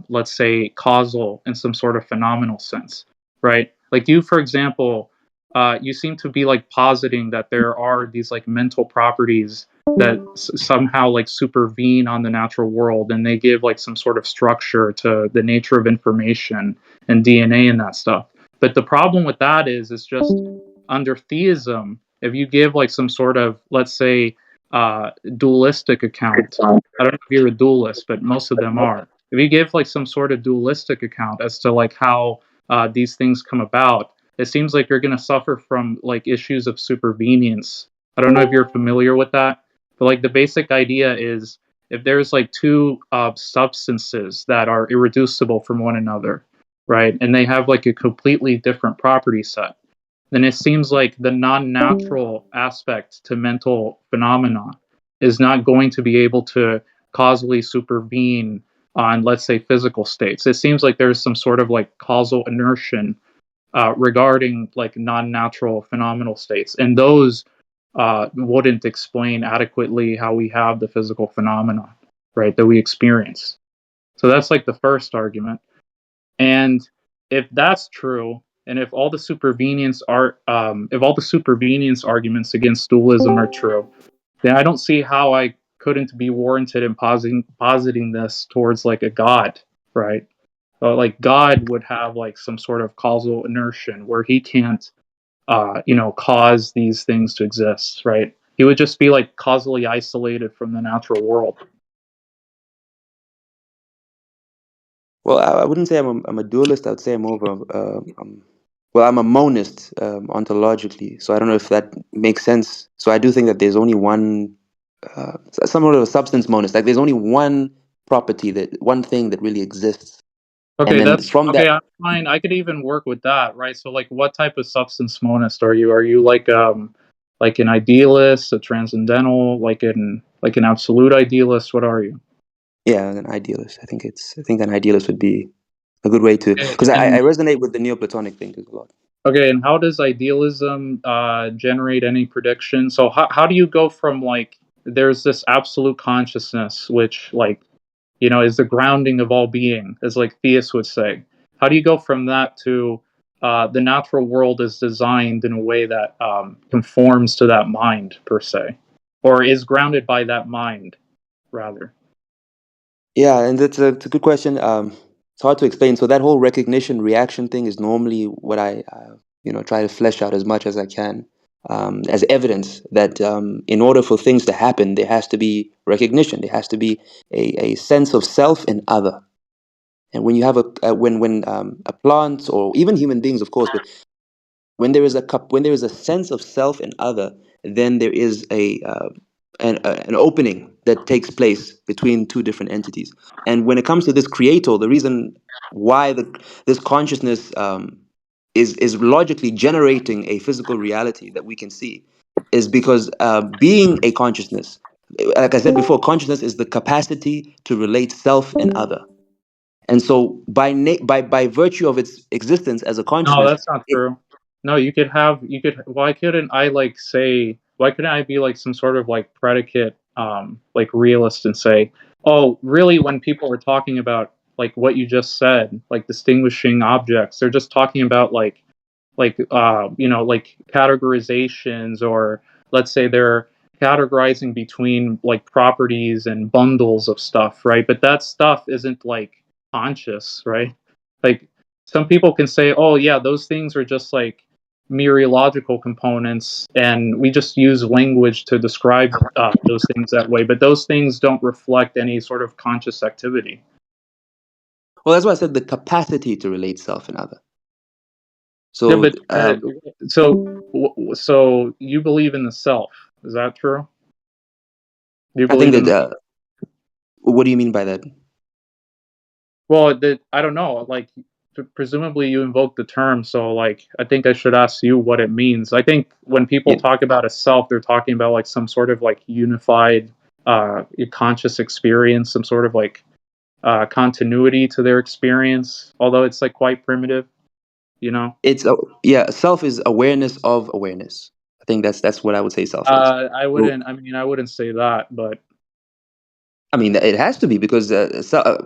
let's say, causal in some sort of phenomenal sense, right? Like you, for example, you seem to be like positing that there are these like mental properties that somehow like supervene on the natural world, and they give like some sort of structure to the nature of information and DNA and that stuff. But the problem with that is, it's just under theism, if you give like some sort of, let's say, dualistic account. I don't know if you're a dualist, but most of them are. If you give like some sort of dualistic account as to like how these things come about, it seems like you're going to suffer from like issues of supervenience. I don't know if you're familiar with that, but like the basic idea is, if there's like two substances that are irreducible from one another, right, and they have like a completely different property set, then it seems like the non-natural aspect to mental phenomena is not going to be able to causally supervene on, let's say, physical states. It seems like there's some sort of like causal inertia regarding like non-natural phenomenal states, and those wouldn't explain adequately how we have the physical phenomena, right, that we experience. So that's like the first argument. And if that's true, and if all the supervenience arguments against dualism are true, then I don't see how I couldn't be warranted in positing this towards like a god, right? Like God would have like some sort of causal inertia where he can't, cause these things to exist, right? He would just be like causally isolated from the natural world. Well, I wouldn't say I'm a dualist. I would say I'm over. Well, I'm a monist ontologically, so I don't know if that makes sense. So I do think that there's only one, somewhat of a substance monist. Like there's only one property, that one thing that really exists, and Okay, then that's from that, okay. I'm fine. I could even work with that, right? So, like, what type of substance monist are you? Are you like an idealist, a transcendental, like an absolute idealist? What are you? yeah, an idealist. I think an idealist would be a good way to, Okay, because I and resonate with the Neoplatonic thinkers a lot. okay, and how does idealism generate any prediction? So, how do you go from like there's this absolute consciousness, which like is the grounding of all being, as like theists would say. How do you go from that to the natural world is designed in a way that conforms to that mind per se, or is grounded by that mind rather? Yeah, and it's a good question. It's hard to explain. So that whole recognition reaction thing is normally what I, try to flesh out as much as I can, as evidence that in order for things to happen, there has to be recognition. There has to be a sense of self and other. And when you have a plant or even human beings, of course, but when there is a sense of self and other, then there is an opening that takes place between two different entities. And when it comes to this creator, the reason why this consciousness is logically generating a physical reality that we can see is because being a consciousness, like I said before, consciousness is the capacity to relate self and other. And so by virtue of its existence as a No, consciousness, that's not true. No, you could. Why couldn't I like say? Why couldn't I be like some sort of like predicate, like realist, and say, oh, really? When people are talking about like what you just said, like distinguishing objects, they're just talking about like categorizations, or let's say they're categorizing between like properties and bundles of stuff, right? But that stuff isn't like conscious, right? Like some people can say, oh yeah, those things are just like mereological components, and we just use language to describe those things that way, but those things don't reflect any sort of conscious activity. well, that's why I said the capacity to relate self and other. Yeah, So but so you believe in the self, is that true? Do you I think believe in that. the What do you mean by that? well, I don't know, like presumably you invoke the term, so like I think I should ask you what it means. I think when people Yeah. talk about a self, they're talking about like some sort of like unified conscious experience, some sort of like continuity to their experience, although it's like quite primitive, you know. Yeah. Self is awareness of awareness. I think that's what I would say self is. I So wouldn't. I mean, I wouldn't say that, but I mean, it has to be because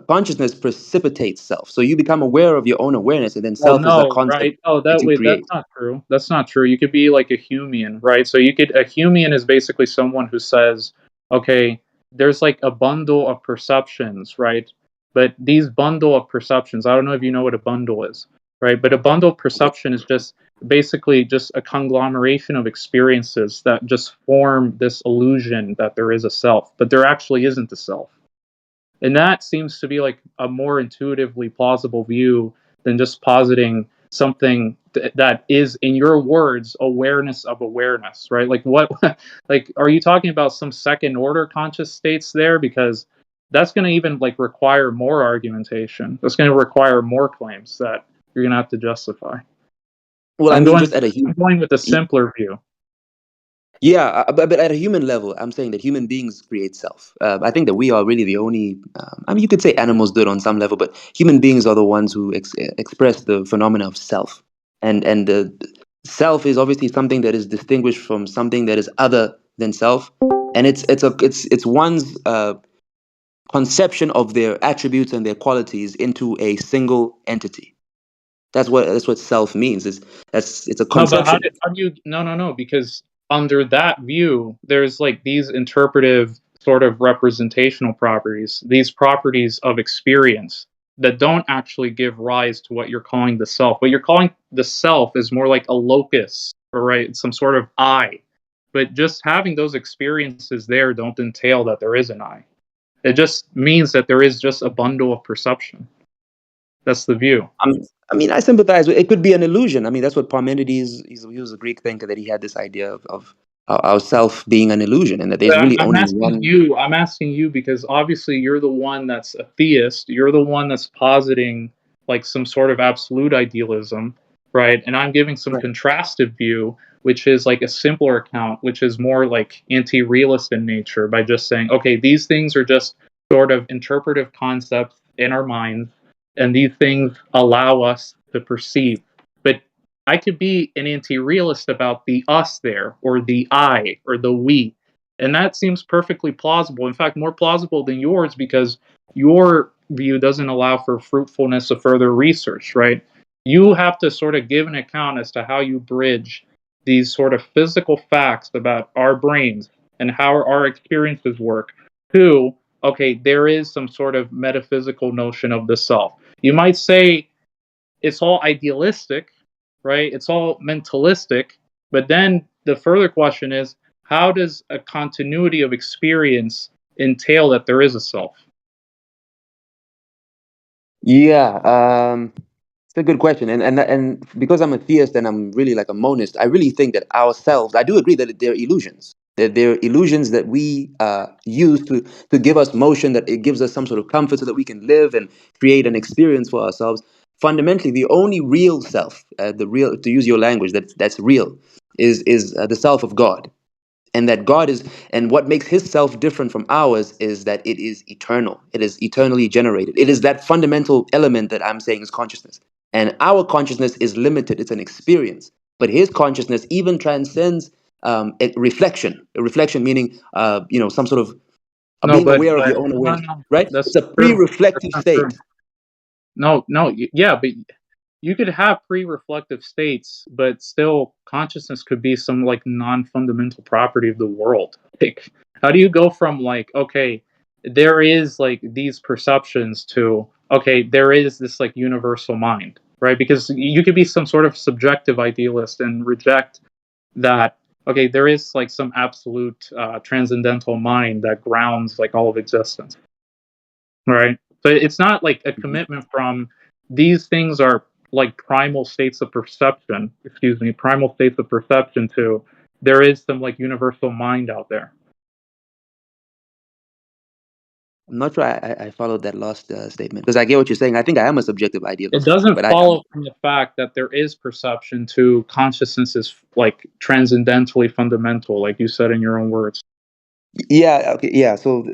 consciousness precipitates self. So you become aware of your own awareness, and then Well, self is the no, concept right? Oh, that that you way, that's create. not true. That's not true. You could be like a human, right? So a human is basically someone who says, okay, there's like a bundle of perceptions, right? But these bundle of perceptions, I don't know if you know what a bundle is, right? But a bundle of Okay. perception is just basically just a conglomeration of experiences that just form this illusion that there is a self, but there actually isn't a self. And that seems to be like a more intuitively plausible view than just positing something that is, in your words, awareness of awareness, right? Like what, like, are you talking about some second order conscious states there? Because that's going to even like require more argumentation. That's going to require more claims that you're going to have to justify. Well, I I'm mean, going, just at a I'm going with a simpler view. yeah, but at a human level, I'm saying that human beings create self. I think that we are really the only. I mean, you could say animals do it on some level, but human beings are the ones who express the phenomena of self, and the self is obviously something that is distinguished from something that is other than self, and it's one's conception of their attributes and their qualities into a single entity. That's what self means. It's a No, but conception. how do you no, because under that view, there's like these interpretive sort of representational properties, these properties of experience that don't actually give rise to what you're calling the self. What you're calling the self is more like a locus, or right, some sort of I. But just having those experiences there don't entail that there is an I. It just means that there is just a bundle of perception. That's the view. I mean, I sympathize with it. Could be an illusion. I mean, that's what Parmenides. He was a Greek thinker that he had this idea of our self being an illusion, and that there's But really I'm only asking one. you. I'm asking you because obviously you're the one that's a theist. You're the one that's positing like some sort of absolute idealism, right? And I'm giving some Right. contrastive view, which is like a simpler account, which is more like anti-realist in nature, by just saying, okay, these things are just sort of interpretive concepts in our minds, and these things allow us to perceive. But I could be an anti-realist about the us there, or the I, or the we, and that seems perfectly plausible. In fact, more plausible than yours because your view doesn't allow for fruitfulness of further research, right? You have to sort of give an account as to how you bridge these sort of physical facts about our brains and how our experiences work to, okay, there is some sort of metaphysical notion of the self. You might say it's all idealistic, right? It's all mentalistic. But then the further question is, how does a continuity of experience entail that there is a self? Yeah, it's a good question, and because I'm a theist and I'm really like a monist, I really think that ourselves. I do agree that they're illusions. That they're illusions that we use to give us motion. That it gives us some sort of comfort, so that we can live and create an experience for ourselves. Fundamentally, the only real self, the real, to use your language, that's real, is the self of God, and that God is, and what makes his self different from ours is that it is eternal. It is eternally generated. It is that fundamental element that I'm saying is consciousness. And our consciousness is limited. It's an experience. But his consciousness even transcends a reflection meaning, some sort of No, being aware of but your own no, awareness, no, right? that's It's a not true. That's pre-reflective not true. state. No, no, yeah, but you could have pre-reflective states, but still consciousness could be some like non-fundamental property of the world. Like, how do you go from like, okay, there is like these perceptions to, okay, there is this like universal mind, right? Because you could be some sort of subjective idealist and reject that, okay, there is like some absolute transcendental mind that grounds like all of existence, right? So it's not like a commitment from these things are like primal states of perception, excuse me, primal states of perception to there is some like universal mind out there. I'm not sure I followed that last statement, because I get what you're saying. I think I am a subjective It idealist, doesn't but follow from the fact that there is perception to consciousness is like transcendentally fundamental, like you said in your own words. yeah, okay, yeah. So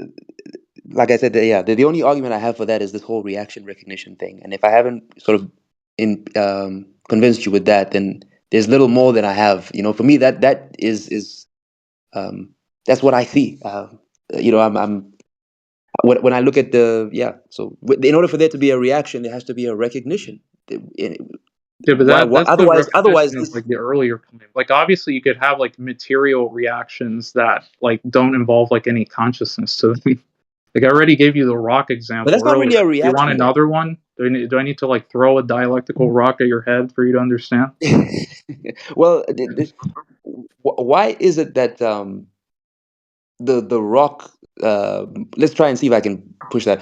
like I said, the only argument I have for that is this whole reaction recognition thing. And if I haven't sort of convinced you with that, then there's little more than I have. For me, that is um, that's what I see. I'm when I look at in order for there to be a reaction, there has to be a recognition. Yeah, but that's the Otherwise, repetition of like the earlier claim. Like obviously you could have like material reactions that like don't involve like any consciousness to them. Like I already gave you the rock but example that's not earlier. really a Do you want reaction, though. another one? Do I need to like throw a dialectical rock at your head for you to understand? Well, why is it that the rock? Let's try and see if I can push that.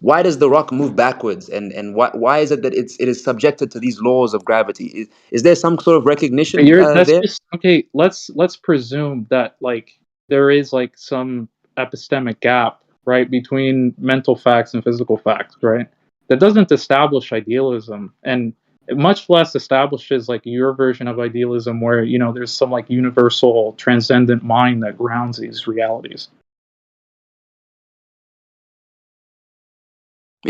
Why does the rock move backwards, and why is it that it is subjected to these laws of gravity? Is there some sort of recognition That's there? just okay. Let's presume that like there is like some epistemic gap, right, between mental facts and physical facts, right? That doesn't establish idealism, and it much less establishes like your version of idealism, where you know there's some like universal transcendent mind that grounds these realities.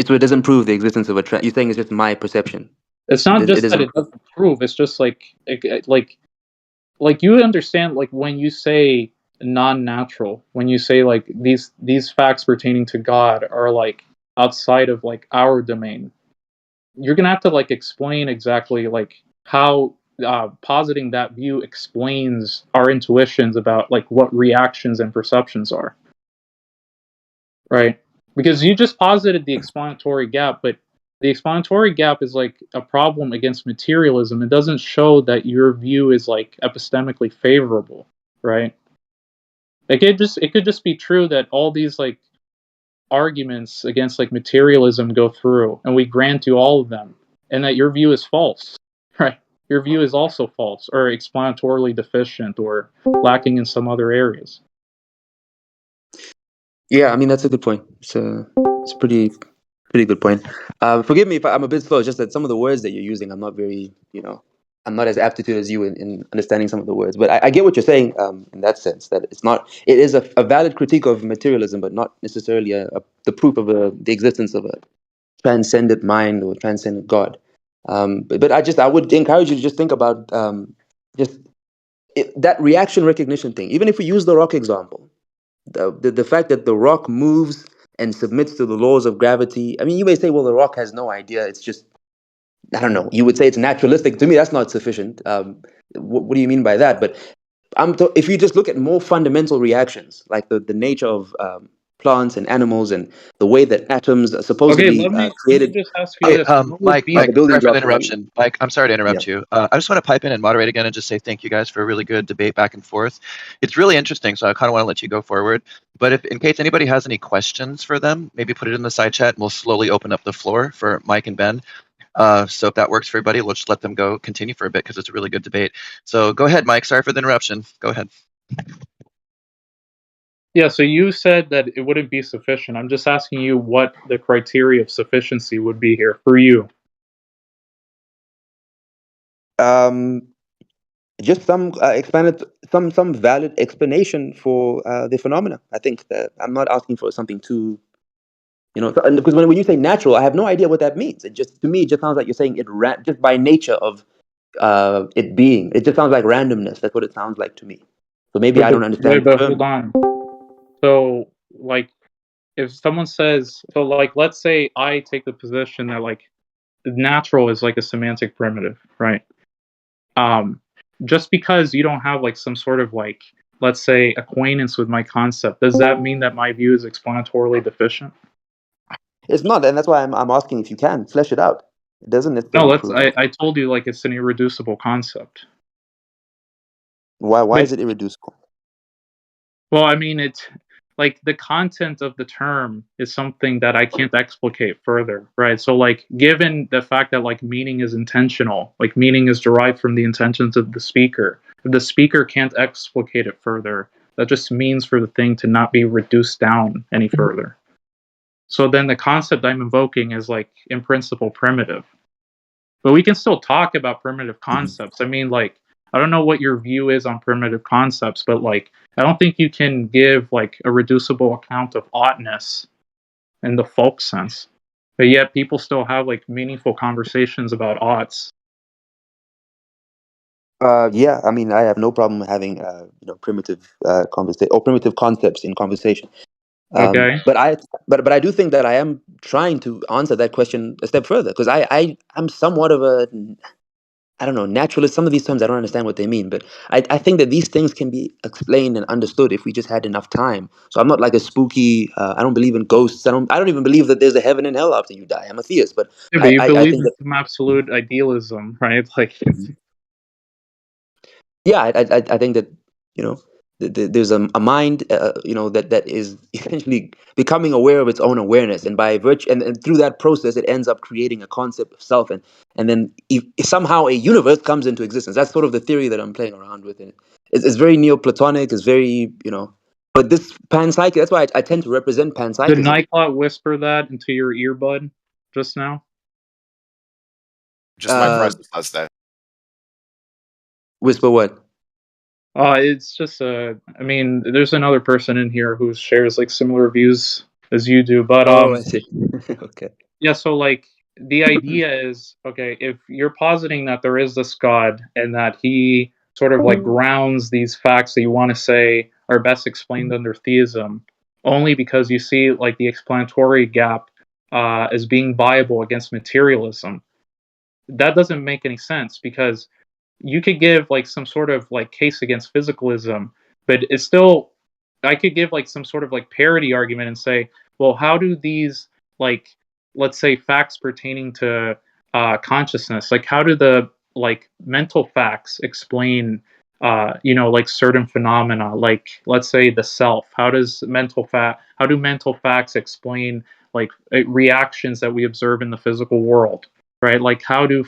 So it doesn't prove the existence of a trend. You're saying it's just my perception. It's not It just that isn't. it doesn't prove; it's just like you understand like when you say non-natural, when you say like these facts pertaining to God are like outside of like our domain, you're gonna have to like explain exactly like how positing that view explains our intuitions about like what reactions and perceptions are, right? Because you just posited the explanatory gap, but the explanatory gap is like a problem against materialism. It doesn't show that your view is like epistemically favorable, right? Like it could just be true that all these like arguments against like materialism go through and we grant you all of them, and that your view is false, right? Your view is also false or explanatorily deficient or lacking in some other areas. Yeah, I mean that's a good point. It's a pretty good point. Forgive me if I'm a bit slow. It's just that some of the words that you're using, I'm not as aptitude as you in understanding some of the words. But I get what you're saying in that sense, that it's not. It is a valid critique of materialism, but not necessarily the proof of the existence of a transcendent mind or transcendent God. But I would encourage you to just think about just that reaction recognition thing. Even if we use the rock example, the fact that the rock moves and submits to the laws of gravity. I mean, you may say, well, the rock has no idea. It's just, I don't know. You would say it's naturalistic. To me, that's not sufficient. What do you mean by that? But if you just look at more fundamental reactions, like the nature of plants and animals and the way that atoms are Okay, supposedly let me created. just ask you Hey, this: what would Mike, be The Mike, building sorry for the blocks of it. interruption. Mike, I'm sorry to Yeah. interrupt you. I just want to pipe in and moderate again and just say thank you guys for a really good debate back and forth. It's really interesting, so I kind of want to let you go forward. But if, in case anybody has any questions for them, maybe put it in the side chat, and we'll slowly open up the floor for Mike and Ben. So if that works for everybody, we'll just let them go continue for a bit because it's a really good debate. So go ahead, Mike. Sorry for the interruption. Go ahead. Yeah, so you said that it wouldn't be sufficient. I'm just asking you what the criteria of sufficiency would be here for you. Um, just some valid explanation for the phenomena. I think that I'm not asking for something too, because when you say natural, I have no idea what that means. To me, it just sounds like you're saying just by nature of it being. It just sounds like randomness. That's what it sounds like to me. So maybe I don't understand the But term. hold on. So, like, if someone says, so, like, let's say I take the position that, like, natural is like a semantic primitive, right? Um, just because you don't have, like, some sort of, like, let's say, acquaintance with my concept, does that mean that my view is explanatorily deficient? It's not, and that's why I'm asking if you can flesh it out. It doesn't No, necessarily prove it. I told you, like, it's an irreducible concept. Why But is it irreducible? well, I mean, it's like the content of the term is something that I can't explicate further, right? So, like, given the fact that like meaning is intentional, like meaning is derived from the intentions of the speaker. If the speaker can't explicate it further, that just means for the thing to not be reduced down any further. So then the concept I'm invoking is like in principle primitive. But we can still talk about primitive concepts. I mean, like, I don't know what your view is on primitive concepts, but like, I don't think you can give like a reducible account of oughtness in the folk sense. But yet, people still have like meaningful conversations about oughts. Yeah, I mean, I have no problem having primitive conversation or primitive concepts in conversation. Okay. But I do think that I am trying to answer that question a step further, because I'm somewhat of a, I don't know, naturalist. Some of these terms I don't understand what they mean, but I think that these things can be explained and understood if we just had enough time. So I'm not like a spooky. I don't believe in ghosts. I don't even believe that there's a heaven and hell after you die. I'm a theist, but Yeah, but you I believe think in that, some absolute idealism, right? Like, yeah, I think that, you know, there's a mind, you know, that is essentially becoming aware of its own awareness, and by virtue, and through that process it ends up creating a concept of self, and then if somehow a universe comes into existence. That's sort of the theory that I'm playing around with, and it's very Neoplatonic. It's very, you know, but this panpsychism, that's why I tend to represent did panpsychism. Nightclot whisper that into your earbud just now? Just my uh presence does that. Whisper what? It's just I mean, there's another person in here who shares like similar views as you do, but Oh, I see. Okay. yeah, so like the idea is, okay, if you're positing that there is this God and that he sort of like grounds these facts that you want to say are best explained under theism, only because you see like the explanatory gap as being viable against materialism, that doesn't make any sense, because you could give like some sort of like case against physicalism, but it's still, I could give like some sort of like parity argument and say, well, how do these, like, let's say facts pertaining to consciousness, like how do the like mental facts explain you know, like certain phenomena, like let's say the self, how do mental facts explain like reactions that we observe in the physical world, right? Like how do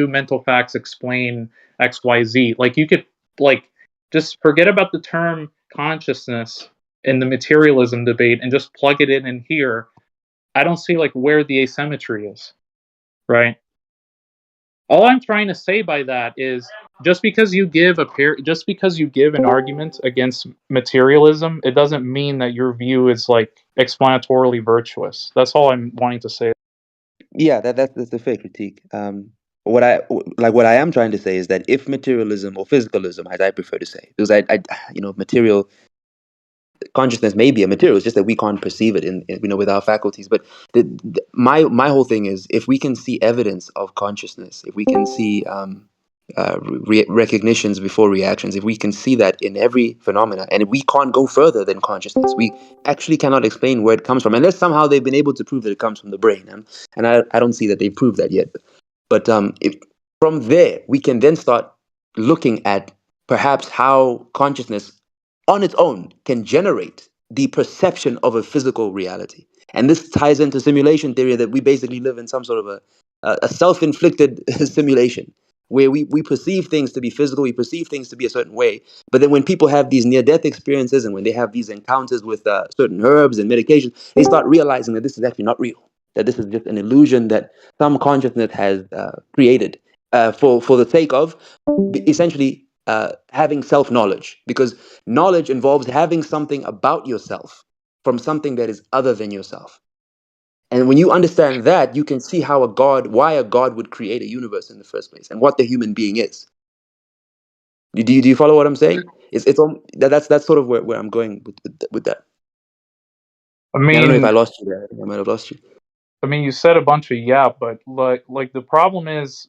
mental facts explain XYZ? Like you could like just forget about the term consciousness in the materialism debate and just plug it in here. I don't see like where the asymmetry is, right? All I'm trying to say by that is just because you give an argument against materialism, it doesn't mean that your view is like explanatorily virtuous. That's all I'm wanting to say. Yeah, that's a fair critique. What I what I am trying to say is that if materialism or physicalism, as I prefer to say, because you know, material consciousness may be a material. It's just that we can't perceive it you know, with our faculties. But my whole thing is, if we can see evidence of consciousness, if we can see recognitions before reactions, if we can see that in every phenomena, and if we can't go further than consciousness, we actually cannot explain where it comes from, unless somehow they've been able to prove that it comes from the brain. And I don't see that they've proved that yet. But if from there we can then start looking at perhaps how consciousness on its own can generate the perception of a physical reality. And this ties into simulation theory, that we basically live in some sort of a self-inflicted simulation where we perceive things to be physical, we perceive things to be a certain way. But then when people have these near-death experiences and when they have these encounters with certain herbs and medication, they start realizing that this is actually not real, that this is just an illusion that some consciousness has created for the sake of essentially having self-knowledge, because knowledge involves having something about yourself from something that is other than yourself. And when you understand that, you can see why a god would create a universe in the first place, and what the human being is. Do you follow what I'm saying? That's sort of where I'm going with that. I I don't know if mean, I lost you there. I think I might have lost you. you said a bunch of yeah, but like the problem is,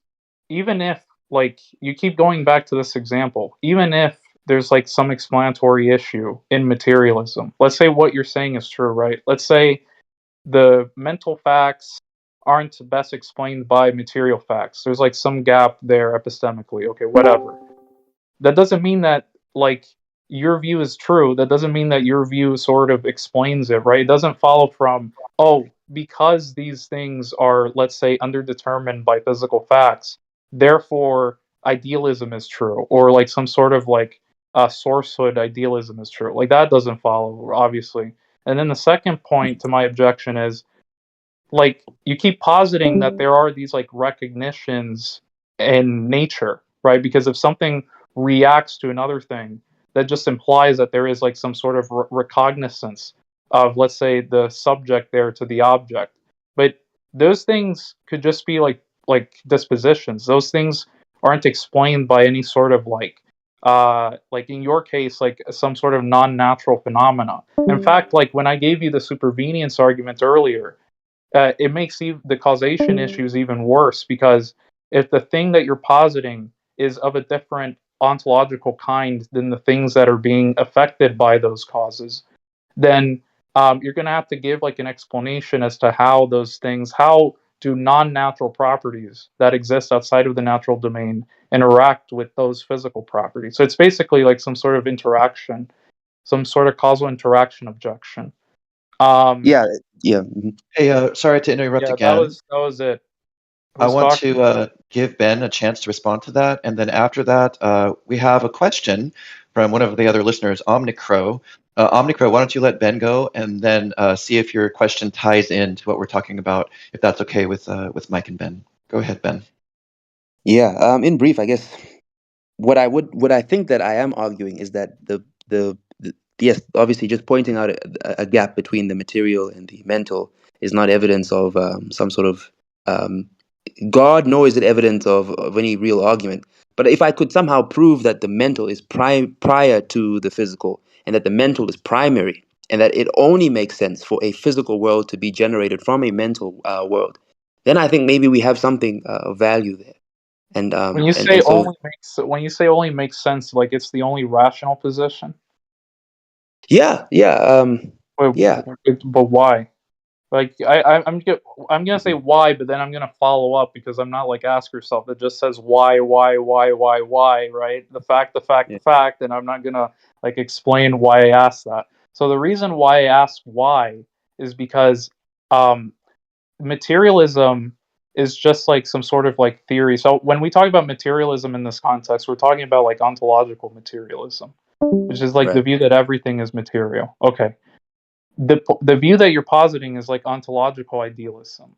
even if like you keep going back to this example, even if there's like some explanatory issue in materialism, let's say what you're saying is true, right? Let's say the mental facts aren't best explained by material facts. There's like some gap there epistemically. Okay, whatever. That doesn't mean that like your view is true. That doesn't mean that your view sort of explains it, right? It doesn't follow from, oh, because these things are, let's say, underdetermined by physical facts, therefore idealism is true, or like some sort of like sourcehood idealism is true. Like that doesn't follow, obviously. And then the second point to my objection is, like, you keep positing that there are these like recognitions in nature, right? Because if something reacts to another thing, that just implies that there is like some sort of recognizance of, let's say, the subject there to the object. But those things could just be like dispositions. Those things aren't explained by any sort of like like in your case, like some sort of non-natural phenomena. In fact, like when I gave you the supervenience argument earlier, it makes the causation issues even worse, because if the thing that you're positing is of a different ontological kind than the things that are being affected by those causes, then you're going to have to give like an explanation as to how those things, how do non-natural properties that exist outside of the natural domain interact with those physical properties. So it's basically like some sort of interaction, some sort of causal interaction objection. Yeah, yeah. Mhm. Hey, sorry to interrupt Yeah, that again. was it. I Who's want talking? to give Ben a chance to respond to that, and then after that, we have a question from one of the other listeners, Omnicrow. Omnicrow, why don't you let Ben go, and then see if your question ties into what we're talking about, if that's okay with Mike and Ben. Go ahead, Ben. Yeah. In brief, I guess what I think that I am arguing is that the yes, obviously, just pointing out a gap between the material and the mental is not evidence of some sort of um, God, nor is it evidence of any real argument. But if I could somehow prove that the mental is prior to the physical, and that the mental is primary, and that it only makes sense for a physical world to be generated from a mental world, then I think maybe we have something of value there. And When you say so only makes sense, like it's the only rational position. yeah, yeah, Wait, yeah. but why? Like I'm gonna say why, but then I'm gonna follow up, because I'm not like ask yourself. It just says why, right? Yeah. The fact, and I'm not gonna like explain why I asked that. So the reason why I asked why is because um, materialism is just like some sort of like theory. So when we talk about materialism in this context, we're talking about like ontological materialism, which is like the Right. view that everything is material. Okay, the view that you're positing is like ontological idealism,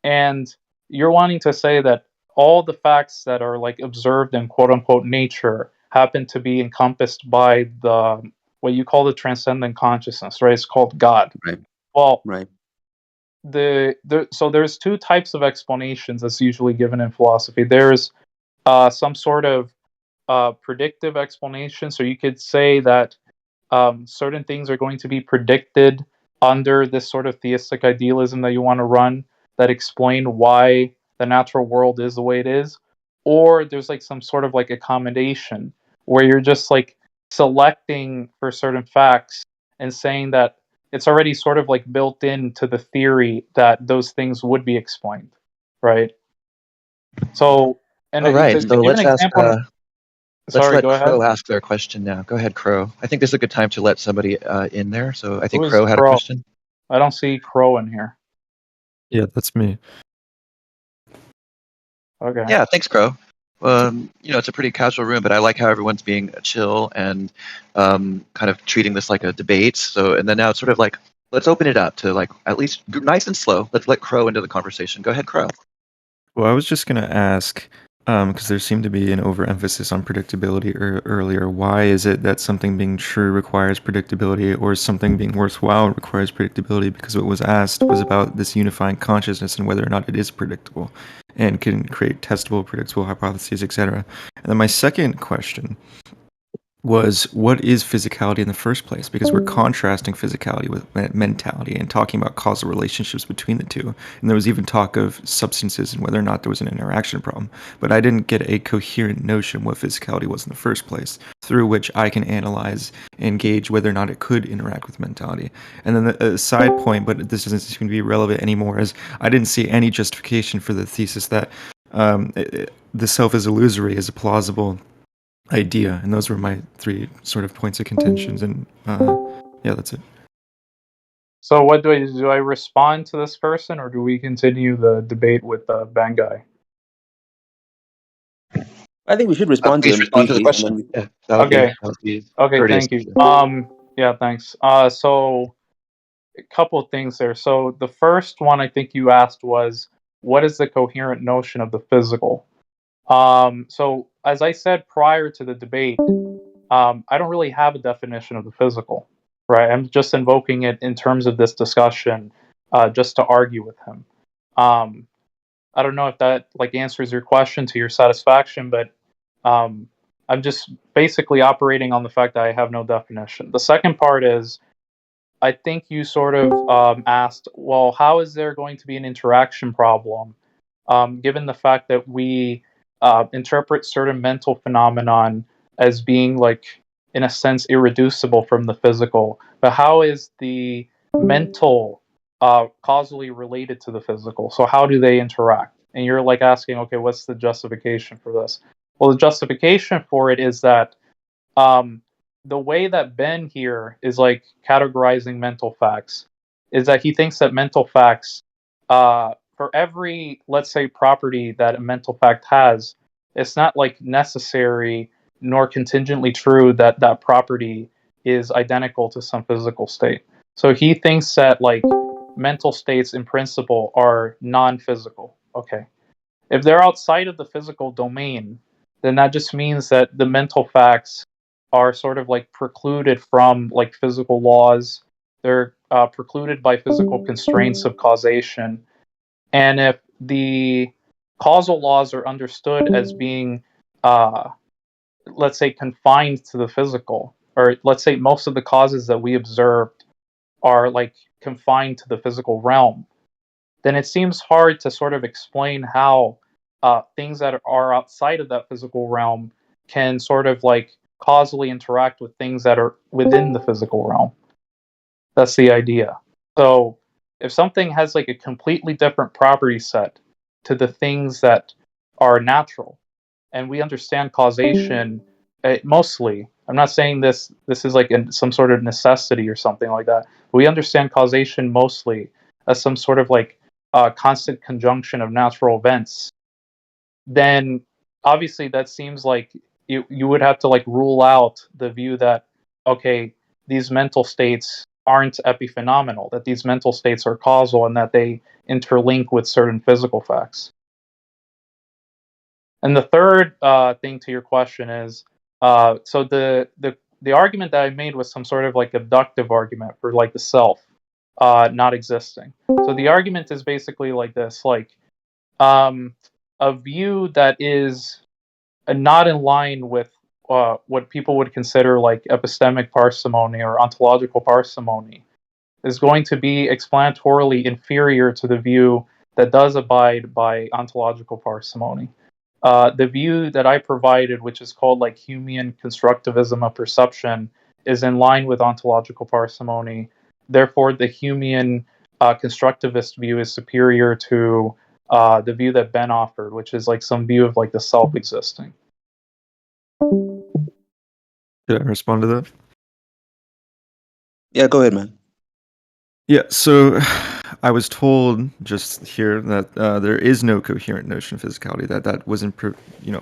and you're wanting to say that all the facts that are like observed in quote unquote nature happen to be encompassed by the what you call the transcendent consciousness, right? It's called God. Right. Well, Right. so there's two types of explanations that's usually given in philosophy. There's some sort of predictive explanation. So you could say that certain things are going to be predicted under this sort of theistic idealism that you want to run, that explain why the natural world is the way it is. Or there's like some sort of like accommodation where you're just like selecting for certain facts and saying that it's already sort of like built into the theory that those things would be explained, right? So, and All right, to so give an let's ask. example, Let's sorry, let go ahead. Crow ask their question now. Go ahead, Crow. I think this is a good time to let somebody in there. So I Who think is Crow had a Crow? question. I don't see Crow in here. Yeah, that's me. Okay. Yeah, thanks, Crow. It's a pretty casual room, but I like how everyone's being chill and kind of treating this like a debate. So, and then now it's sort of like, let's open it up to like at least nice and slow. Let's let Crow into the conversation. Go ahead, Crow. Well, I was just going to ask, because there seemed to be an overemphasis on predictability earlier. Why is it that something being true requires predictability, or something being worthwhile requires predictability? Because what was asked was about this unifying consciousness and whether or not it is predictable and can create testable, predictable hypotheses, etc. And then my second question was, what is physicality in the first place? Because we're contrasting physicality with mentality and talking about causal relationships between the two. And there was even talk of substances and whether or not there was an interaction problem. But I didn't get a coherent notion what physicality was in the first place, through which I can analyze and gauge whether or not it could interact with mentality. And then the side point, but this doesn't seem to be relevant anymore, is I didn't see any justification for the thesis that the self is illusory as a plausible idea. And those were my three sort of points of contentions. And yeah, that's it. So what do I respond to this person, or do we continue the debate with the band guy? I think we should respond to Please him respond to the briefly, and then question. Yeah, that would Okay. be Okay, courteous. thank you. Yeah, thanks. So a couple of things there. So the first one I think you asked was, what is the coherent notion of the physical? So as I said prior to the debate, I don't really have a definition of the physical, right? I'm just invoking it in terms of this discussion, just to argue with him. I don't know if that like answers your question to your satisfaction, but I'm just basically operating on the fact that I have no definition. The second part is, I think you sort of asked, well, how is there going to be an interaction problem, given the fact that we interpret certain mental phenomenon as being, like, in a sense, irreducible from the physical. But how is the mental causally related to the physical? So how do they interact? And you're like asking, okay, what's the justification for this? Well, the justification for it is that um, the way that Ben here is like categorizing mental facts is that he thinks that mental facts, for every, let's say, property that a mental fact has, it's not like necessary nor contingently true that that property is identical to some physical state. So he thinks that, like, mental states in principle are non-physical. Okay. If they're outside of the physical domain, then that just means that the mental facts are sort of like precluded from, like, physical laws. They're precluded by physical constraints of causation. And if the causal laws are understood as being, let's say, confined to the physical, or let's say most of the causes that we observed are, like, confined to the physical realm, then it seems hard to sort of explain how things that are outside of that physical realm can sort of, like, causally interact with things that are within the physical realm. That's the idea. So if something has, like, a completely different property set to the things that are natural, and we understand causation mostly, I'm not saying this is like some sort of necessity or something like that. We understand causation mostly as some sort of, like, constant conjunction of natural events. Then obviously that seems like you would have to, like, rule out the view that, okay, these mental states aren't epiphenomenal, that these mental states are causal and that they interlink with certain physical facts. And the third thing to your question is, so the argument that I made was some sort of, like, abductive argument for, like, the self not existing. So the argument is basically like this, like, a view that is not in line with what people would consider, like, epistemic parsimony or ontological parsimony is going to be explanatorily inferior to the view that does abide by ontological parsimony. The view that I provided, which is called, like, Humean constructivism of perception, is in line with ontological parsimony. Therefore, the Humean constructivist view is superior to the view that Ben offered, which is, like, some view of, like, the self existing. Did I respond to that? Yeah, go ahead, man. Yeah, so I was told just here that there is no coherent notion of physicality, that wasn't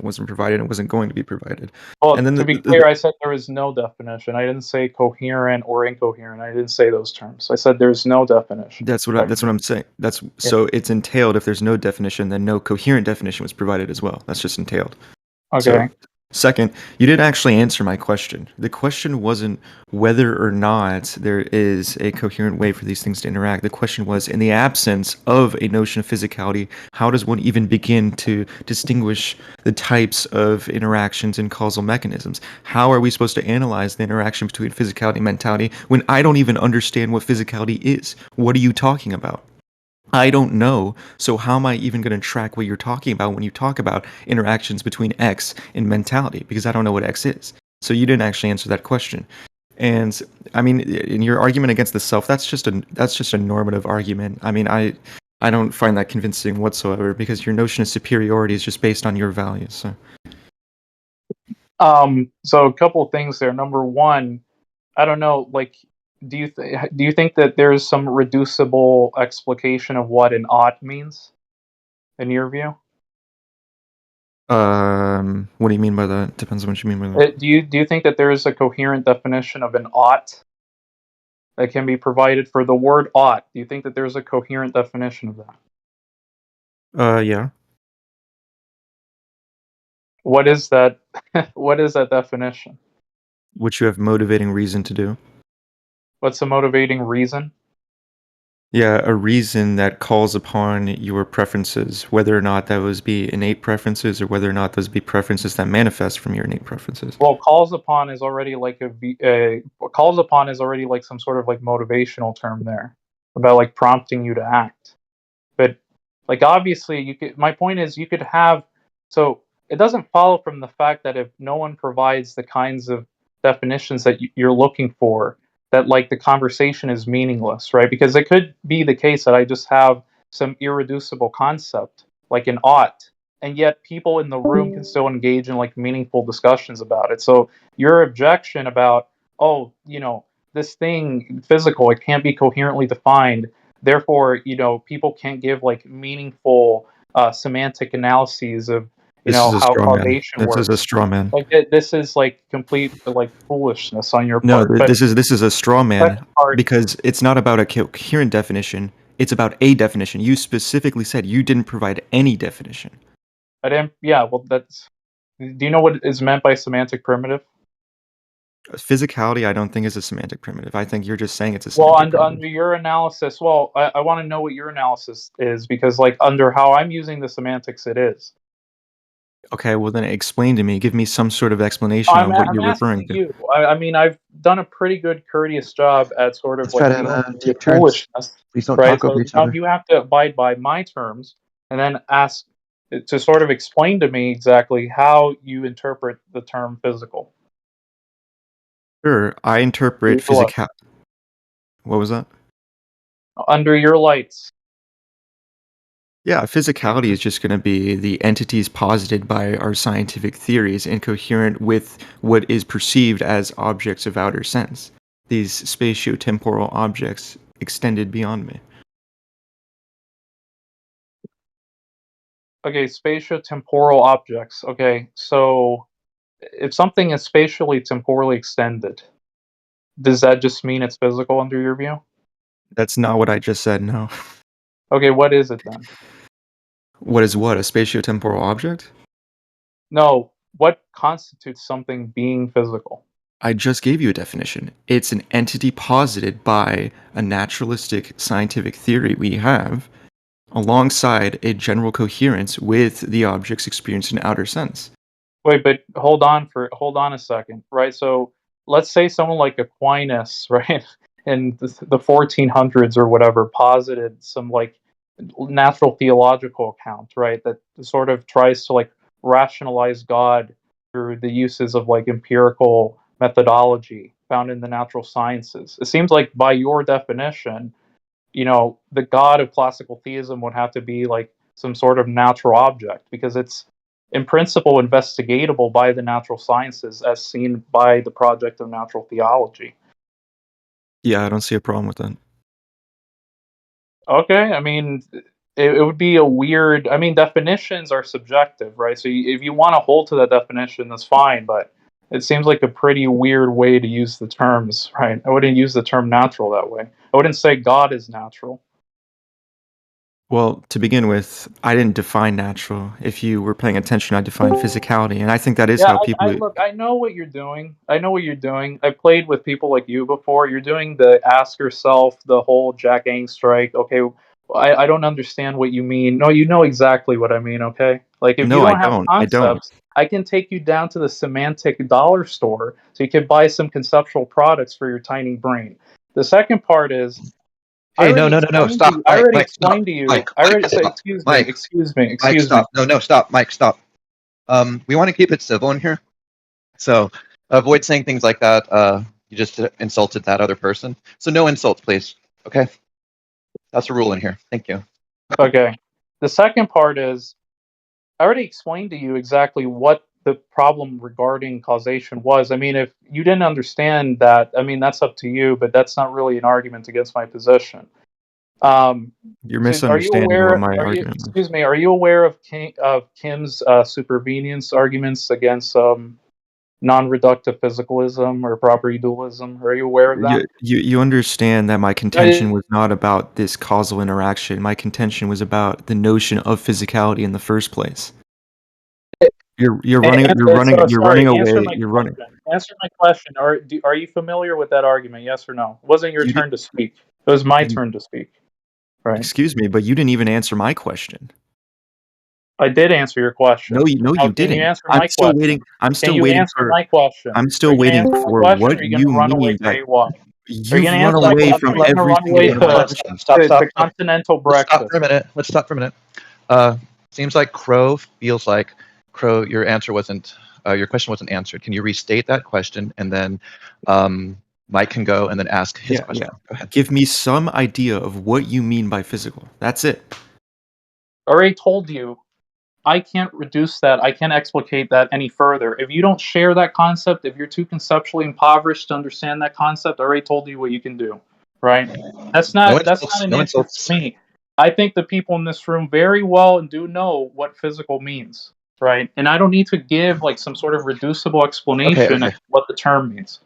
wasn't provided and wasn't going to be provided. Well, And then to be clear, I said there is no definition. I didn't say coherent or incoherent. I didn't say those terms. I said there's no definition. that's what I'm saying. So it's entailed. If there's no definition, then no coherent definition was provided as well. That's just entailed. Okay. So, second, you didn't actually answer my question. The question wasn't whether or not there is a coherent way for these things to interact. The question was, in the absence of a notion of physicality, how does one even begin to distinguish the types of interactions and causal mechanisms? How are we supposed to analyze the interaction between physicality and mentality when I don't even understand what physicality is? What are you talking about? I don't know, so how am I even going to track what you're talking about when you talk about interactions between X and mentality? Because I don't know what X is. So you didn't actually answer that question. And I mean, in your argument against the self, that's just a normative argument. I mean, I don't find that convincing whatsoever, because your notion of superiority is just based on your values. So a couple of things there. Number one, I don't know, like, do you think that there's some reducible explication of what an ought means, in your view? What do you mean by that? Depends on what you mean by that. Do you think that there is a coherent definition of an ought that can be provided for the word ought? Do you think that there's a coherent definition of that? Yeah. What is that? What is that definition? Which you have motivating reason to do. What's the motivating reason? Yeah, a reason that calls upon your preferences, whether or not those be innate preferences or whether or not those be preferences that manifest from your innate preferences. Well, calls upon is already like calls upon is already like some sort of like motivational term there about like prompting you to act. But like obviously you could my point is you could have so it doesn't follow from the fact that if no one provides the kinds of definitions that you're looking for, that like the conversation is meaningless, right? Because it could be the case that I just have some irreducible concept like an ought, and yet people in the room can still engage in like meaningful discussions about it. So your objection about, oh, this thing physical, it can't be coherently defined, therefore people can't give like meaningful semantic analyses of This is a how straw man. causation This is a works. straw man. Like this is like complete like foolishness on your No, part. But this is a straw man second part, because it's not about a coherent definition. It's about a definition. You specifically said you didn't provide any definition. I didn't. Yeah, well, that's. Do you know what is meant by semantic primitive? Physicality, I don't think is a semantic primitive. I think you're just saying it's a Well, semantic primitive. under your analysis, well, I want to know what your analysis is because, like, under how I'm using the semantics, it is. Okay, well then explain to me. Give me some sort of explanation of what I'm you're referring asking to. you. I mean, I've done a pretty good, courteous job at sort of Let's try like to dealing with your take turns. foolishness, Please don't right? talk over So each now other. you have to abide by my terms and then ask to sort of explain to me exactly how you interpret the term physical. Sure, I interpret Use the light. physical. What was that? Under your lights. Yeah, physicality is just going to be the entities posited by our scientific theories and coherent with what is perceived as objects of outer sense. These spatio-temporal objects extended beyond me. Okay, spatio-temporal objects. Okay, so if something is spatially temporally extended, does that just mean it's physical under your view? That's not what I just said, no. Okay, what is it then? What is what? A spatio-temporal object? No, what constitutes something being physical? I just gave you a definition. It's an entity posited by a naturalistic scientific theory we have alongside a general coherence with the objects experienced in outer sense. Wait, but hold on a second, right? So let's say someone like Aquinas, right, in the 1400s or whatever, posited some like natural theological account, right, that sort of tries to like rationalize God through the uses of like empirical methodology found in the natural sciences. It seems like by your definition, the God of classical theism would have to be like some sort of natural object because it's in principle investigatable by the natural sciences as seen by the project of natural theology. Yeah, I don't see a problem with that. Okay, I mean, it would be a weird. I mean, definitions are subjective, right? So if you want to hold to that definition, that's fine. But it seems like a pretty weird way to use the terms, right? I wouldn't use the term natural that way. I wouldn't say God is natural. Well, to begin with, I didn't define natural. If you were paying attention, I defined physicality, and I think that is Yeah, how people. I look. I know what you're doing. I know what you're doing. I played with people like you before. You're doing the ask yourself the whole Jack Ang strike. Okay, I don't understand what you mean. No, you know exactly what I mean. Okay, like if you No, I don't have don't. I don't. concepts, I can take you down to the semantic dollar store so you can buy some conceptual products for your tiny brain. The second part is I Hey, no, already no, no, no, explained to stop, you. I Mike, already Mike, stop, explained to you. Mike, I Mike, already say, stop, excuse me, Mike, excuse me, Mike, excuse me. stop. No, no, stop, Mike, stop. We want to keep it civil in here, so avoid saying things like that. You just insulted that other person, so no insults, please. Okay, that's a rule in here. Thank you. Okay. The second part is I already explained to you exactly what the problem regarding causation was. I mean, if you didn't understand that, I mean, that's up to you, but that's not really an argument against my position. Um, You're so are you misunderstanding what aware? my Are you? argument was. Excuse me. Are you aware of Kim's supervenience arguments against non-reductive physicalism or property dualism? Are you aware of them? You understand that my Uh, contention was not about this causal interaction. My contention was about the notion of physicality in the first place. You're running Sorry. Answer away. my You're running. question. Answer my question. Are you familiar with that argument? Yes or no? It wasn't your You did, turn to speak. It was my you, turn to speak. right? Excuse me, but you didn't even answer my question. I did answer your question. No, Now, you can you didn't. answer I'm my still question? waiting. I'm Can still you waiting answer for. my question? I'm Are still you going to waiting answer my for question, or what are you going to you run away mean to by. AY? Are you You've going to run answer my away question? from Or are you going to every run single away one of my to, questions. Stop. to continental Let's stop breakfast? for a minute. Let's stop for a minute. Seems like Crow feels like your answer wasn't, your question wasn't answered. Can you restate that question, and then Mike can go and then ask his question. Go ahead. Give me some idea of what you mean by physical. That's it. I already told you. I can't reduce that. I can't explicate that any further. If you don't share that concept, if you're too conceptually impoverished to understand that concept, I already told you what you can do. Right? That's not an answer for me. I think the people in this room very well do know what physical means. Right? And I don't need to give like some sort of reducible explanation of what the term means.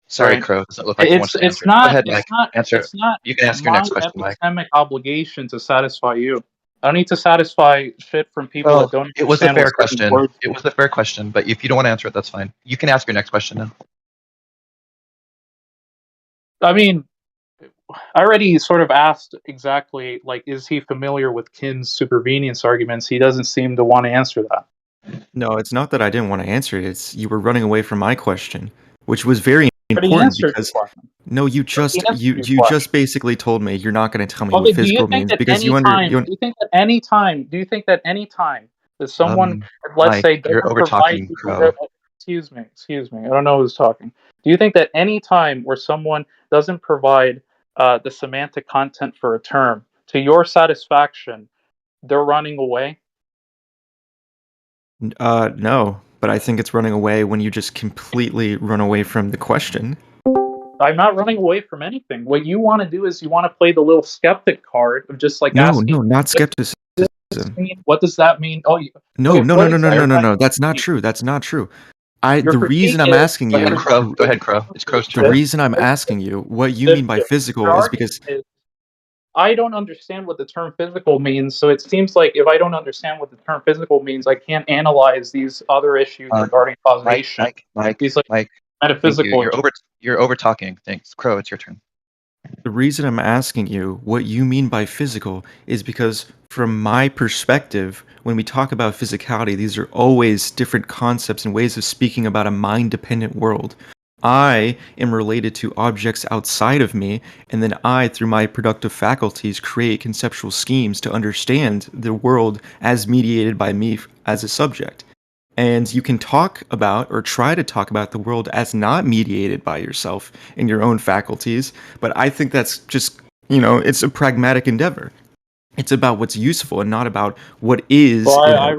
Sorry, right? Crow. Doesn't look like he wants to answer. Go ahead, Mike. Answer. It's not You can ask your next question, Mike. epistemic obligation to satisfy you. I don't need to satisfy shit from people that don't it was a understand fair what certain question. words It was a fair question, but if you don't want to answer it, that's fine. You can ask your next question now. I mean, I already sort of asked exactly, like, is he familiar with Kin's supervenience arguments? He doesn't seem to want to answer that. No, it's not that I didn't want to answer it. It's you were running away from my question, which was very But he important answered because the question. no, you just you just basically told me you're not going to tell me Okay, what physical means because do you think that any time that someone, let's Mike, say, doesn't you're over provide talking, you Crow. excuse me, I don't know who's talking. Do you think that any time where someone doesn't provide the semantic content for a term to your satisfaction, they're running away? No, but I think it's running away when you just completely run away from the question. I'm not running away from anything. What you want to do is you want to play the little skeptic card of just like asking. No, not skepticism. What does that mean? Oh, No. That's not true. That's not true. The reason I'm asking you. Crow. Go ahead, Crow. It's Crow's turn. The reason I'm asking you what you mean by physical is because I don't understand what the term physical means. So it seems like if I don't understand what the term physical means, I can't analyze these other issues regarding causation. Mike, metaphysical. You're over talking. Thanks, Crow. It's your turn. The reason I'm asking you what you mean by physical is because, from my perspective, when we talk about physicality, these are always different concepts and ways of speaking about a mind-dependent world. I am related to objects outside of me, and then I, through my productive faculties, create conceptual schemes to understand the world as mediated by me as a subject. And you can talk about or try to talk about the world as not mediated by yourself and your own faculties, but I think that's just, it's a pragmatic endeavor. It's about what's useful and not about what is I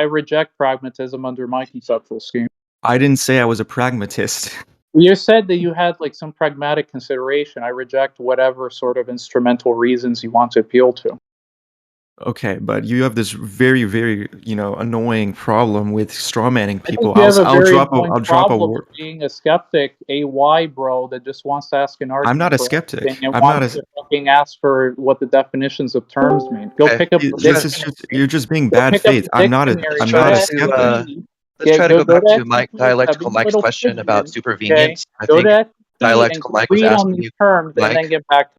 reject pragmatism under my conceptual scheme. I didn't say I was a pragmatist. You said that you had like some pragmatic consideration. I reject whatever sort of instrumental reasons you want to appeal to. Okay, but you have this very, very, annoying problem with strawmanning people. I'll drop a word. Being a skeptic, bro, that just wants to ask an argument. I'm not a skeptic. I'm not to fucking ask for what the definitions of terms mean. Go pick up. You're just being bad faith. I'm not a skeptic. Let's try to go back to dialectical Mike's question about supervenience. I think dialectical Mike was asking you terms and then get back.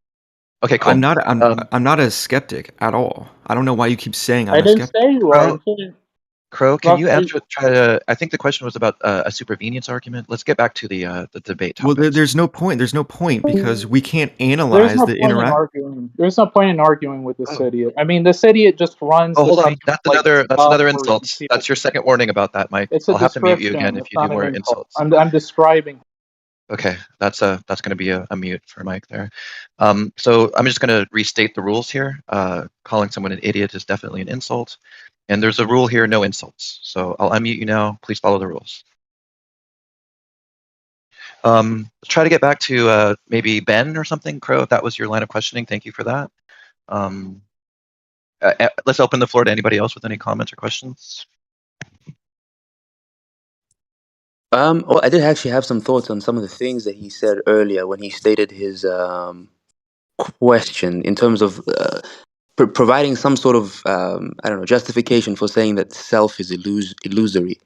Okay, cool. I'm not a skeptic at all. I don't know why you keep saying I'm a skeptic. I didn't say you are. Crow, can you answer? I think the question was about a supervenience argument. Let's get back to the debate topics. Well, there's no point because we can't analyze the interaction. There's no point in arguing with this idiot. I mean, this idiot just runs. Oh, hold on. That's another insult. That's your second warning about that, Mike. I'll have to mute you again if you do more insults. I'm describing. Okay, that's going to be a mute for Mike there. So I'm just going to restate the rules here. Calling someone an idiot is definitely an insult. And there's a rule here, no insults. So I'll unmute you now. Please follow the rules. Let's try to get back to maybe Ben or something, Crow, if that was your line of questioning. Thank you for that. Let's open the floor to anybody else with any comments or questions. Well, I did actually have some thoughts on some of the things that he said earlier when he stated his question in terms of providing some sort of justification for saying that self is illusory.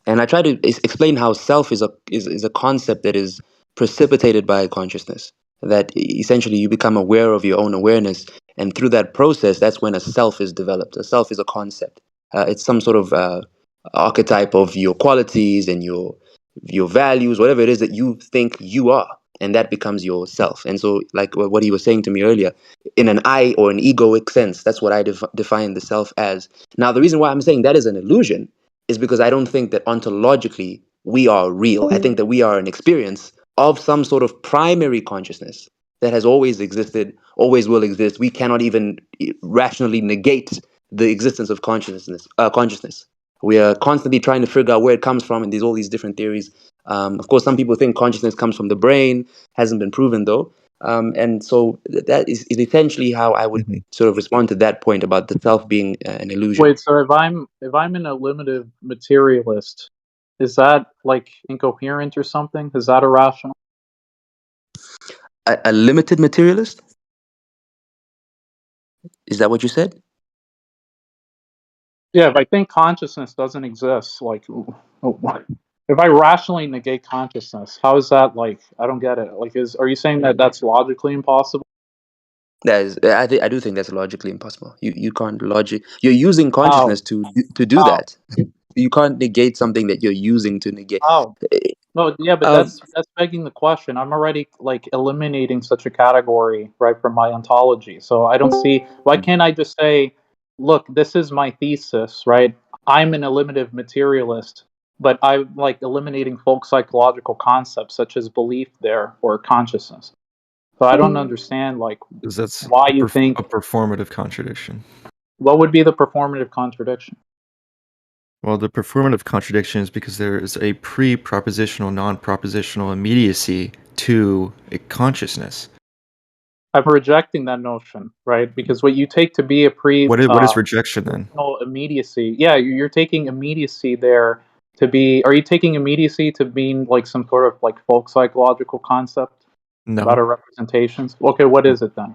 And I try to explain how self is a concept that is precipitated by consciousness. That essentially you become aware of your own awareness, And through that process, that's when a self is developed. A self is a concept. It's some sort of archetype of your qualities and your values, whatever it is that you think you are, and that becomes your self. And so, like what he was saying to me earlier, in an I or an egoic sense, that's what I define the self as. Now, the reason why I'm saying that is an illusion is because I don't think that ontologically we are real. I think that we are an experience of some sort of primary consciousness that has always existed, always will exist. We cannot even rationally negate the existence of consciousness. We are constantly trying to figure out where it comes from, and there's all these different theories. Of course, some people think consciousness comes from the brain. Hasn't been proven though. And so that is essentially how I would sort of respond to that point about the self being an illusion. Wait, so if I'm an eliminative materialist, is that like incoherent or something? Is that irrational? A limited materialist? Is that what you said? Yeah, if I think consciousness doesn't exist, like, if I rationally negate consciousness, how is that like? I don't get it. Like, are you saying that that's logically impossible? That is, I do think that's logically impossible. You can't logic. You're using How? consciousness to do How? that. You can't negate something that you're using to negate. How? No, yeah, but Um, that's begging the question. I'm already like eliminating such a category, right, from my ontology. So I don't see why can't I just say, look, this is my thesis, right? I'm an eliminative materialist, but I'm like eliminating folk psychological concepts such as belief there or consciousness. So I don't understand like Because that's why a you think performative contradiction. what would be the performative contradiction? Well, the performative contradiction is because there is a pre-propositional, non-propositional immediacy to a consciousness. I'm rejecting that notion, right? Because what you take to be a What is rejection then? immediacy, yeah, you're taking immediacy there to be. Are you taking immediacy to mean like some sort of like folk psychological concept about No. our representations? Okay, what is it then?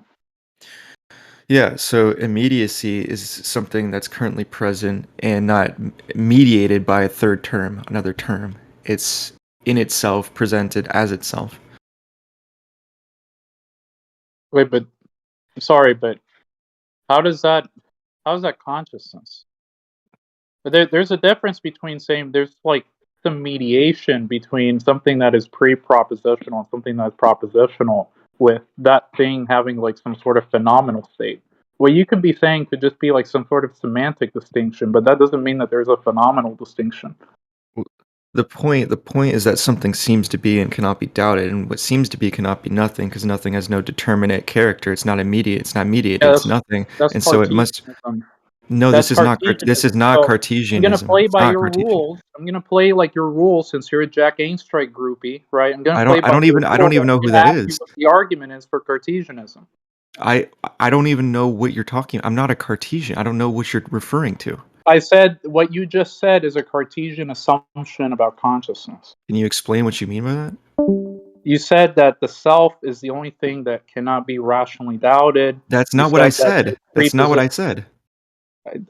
Yeah, so immediacy is something that's currently present and not mediated by a third term, another term. It's in itself presented as itself. Wait, but sorry, but how does that consciousness? But there's a difference between saying there's like some mediation between something that is pre-propositional and something that's propositional, with that thing having like some sort of phenomenal state. What you could be saying could just be like some sort of semantic distinction, but that doesn't mean that there's a phenomenal distinction. The point is that something seems to be and cannot be doubted, and what seems to be cannot be nothing, because nothing has no determinate character. It's not immediate. It's not mediated. Yeah, It's nothing, that's and so it must. Cartesianism. No, That's this is not. This is Cartesianism. not So I'm gonna Cartesianism. play It's by not your Cartesian. rules. I'm gonna play like your rules since you're a Jack Ainstrike groupie, right? I'm gonna play by your I don't rules. even know I'm who gonna that ask you is. what the argument is for Cartesianism. I don't even know what you're talking. I'm not a Cartesian. I don't know what you're referring to. I said what you just said is a Cartesian assumption about consciousness. Can you explain what you mean by that? You said that the self is the only thing that cannot be rationally doubted. That's You not what I said that said. That's not what I said.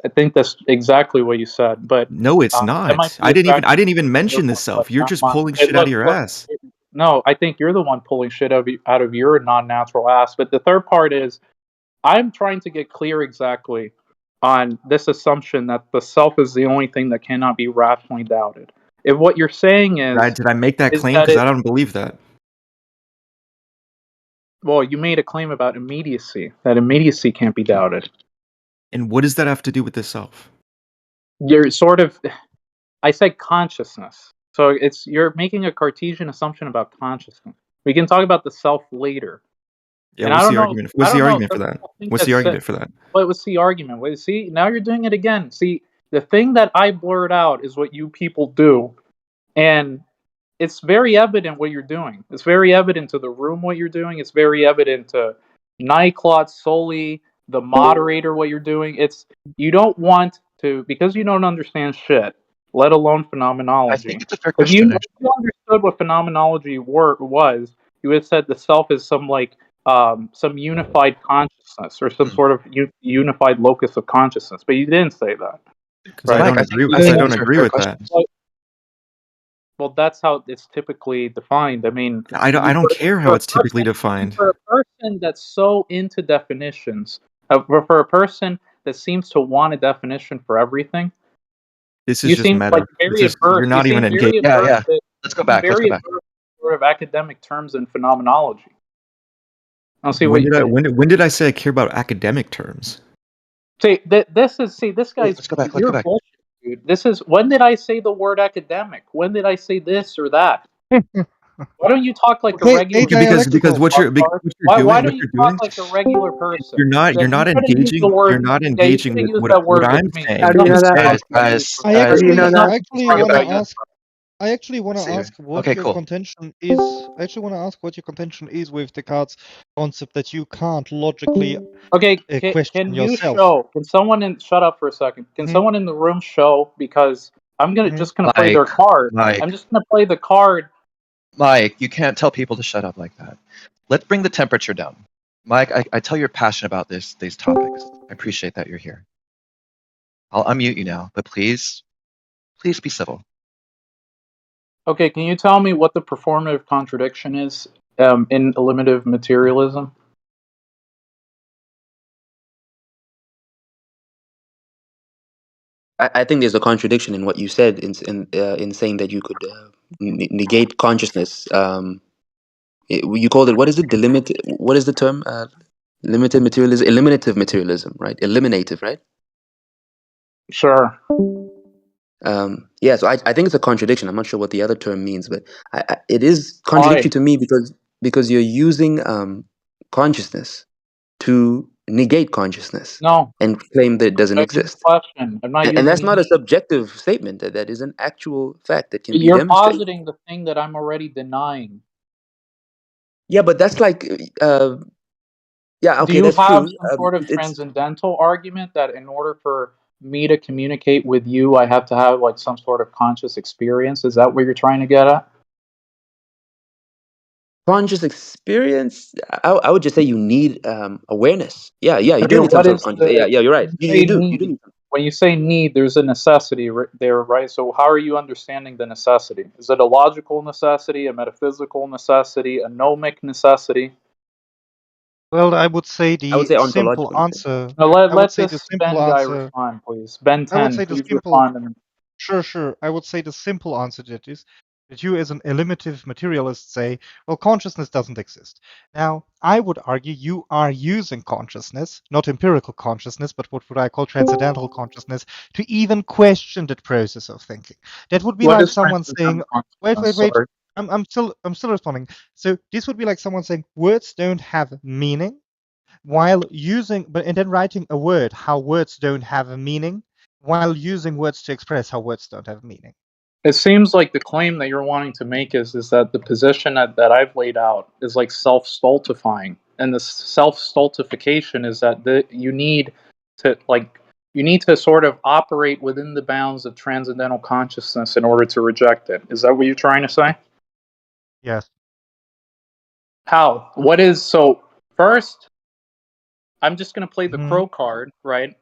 I think that's exactly what you said, but No, it's that might not. be I exactly didn't even mention the self. You're not just mine. pulling Hey, shit out of your ass. No, I think you're the one pulling shit out of your non-natural ass. But the third part is, I'm trying to get clear exactly on this assumption that the self is the only thing that cannot be rationally doubted. If what you're saying Did I make that is claim? that Because I don't believe that. well, you made a claim about immediacy, that immediacy can't be doubted. And what does that have to do with the self? You're sort of, I said consciousness. So you're making a Cartesian assumption about consciousness. We can talk about the self later. Yeah, And what's I don't the know. argument? I What's the don't know. argument for Some that? people think What's the that's argument for that? what was the argument? Wait, see, now you're doing it again. See, the thing that I blurred out is what you people do, and it's very evident what you're doing. It's very evident to the room what you're doing. It's very evident to Nyclot, Soli, the moderator what you're doing. It's you don't want to because you don't understand shit, let alone I phenomenology. think it's a fair If you, question, if actually. you understood what phenomenology was, you would have said the self is some like some unified consciousness or some sort of unified locus of consciousness, but you didn't say that, Because right? Mike, I think You these are agree fair with that. questions. Well, that's how it's typically defined. I mean, I don't care how it's typically defined. for a person that's so into definitions, But for a person that seems to want a definition for everything, This is you just seem like meta. very You're adverse. You not even seem very engaged. Yeah, adverse. yeah. Let's go back. Let's go back. To sort of academic terms and phenomenology. I'll see what you think. When did I say I care about academic terms? See, this guy's Let's go back. Let's you're go back. bullshit, dude. This is when did I say the word academic? When did I say this or that? Why don't you talk like a Okay, regular? Because what you're Why doing don't you talk like a regular person? you're not You shouldn't use engaging the word. you're not Yeah, you engaging shouldn't with use that what word I'm with me. How saying. do you know that? Guys, I How do you know that? actually Sorry want to about you. ask. I actually want to See. ask what Okay, your cool. contention is. I actually want to ask what your contention is with Descartes' concept that you can't logically Okay, question can you yourself. show? Can someone shut up for a second? Can Mhm. someone in the room show? Because I'm Mhm. just gonna play their card. Mike. I'm just gonna play the card. Mike, you can't tell people to shut up like that. Let's bring the temperature down. Mike, I tell you're passionate about these topics. I appreciate that you're here. I'll unmute you now, but please be civil. Okay, can you tell me what the performative contradiction is in eliminative materialism? I think there's a contradiction in what you said in saying that you could negate consciousness. You called it, what is it? What is the term? Limited materialism, eliminative materialism, right? Eliminative, right? Sure. Yeah, so I think it's a contradiction. I'm not sure what the other term means, but it is contradictory to me because you're using consciousness to negate consciousness No, and claim that it doesn't begging the exist. question. I'm not And using that's not a need. subjective statement. That is an actual fact that can be You're demonstrated. positing the thing that I'm already denying. Yeah, but that's like, yeah, Do okay, you that's have true. some sort of It's transcendental argument that in order for me to communicate with you, I have to have like some sort of conscious experience? Is that what you're trying to get at? conscious experience. I would just say you need awareness. Yeah, you Okay, do need some what sort of is conscious. Yeah, you're right. when you You say do. You do need? need. When you say need, there's a necessity there, right? So how are you understanding the necessity? Is it a logical necessity, a metaphysical necessity, a gnomic necessity? Well, I would say I would the say simple ontological. answer. Now I would let say the this simple Ben guy answer. respond, please. Ben I would 10, say the please simple. respond. And Sure. I would say the simple answer to that is that you, as an eliminative materialist, say, well, consciousness doesn't exist. Now, I would argue you are using consciousness, not empirical consciousness, but what would I call transcendental consciousness, to even question that process of thinking. That would be what like is someone saying, transcendental wait. consciousness? Sorry. I'm still responding. So this would be like someone saying words don't have meaning, while using, and then writing a word how words don't have a meaning, while using words to express how words don't have meaning. It seems like the claim that you're wanting to make is that the position that I've laid out is like self-stultifying, and the self-stultification is that you need to sort of operate within the bounds of transcendental consciousness in order to reject it. Is that what you're trying to say? Yes. How? What is so? First, I'm just going to play the Mhm. crow card, right?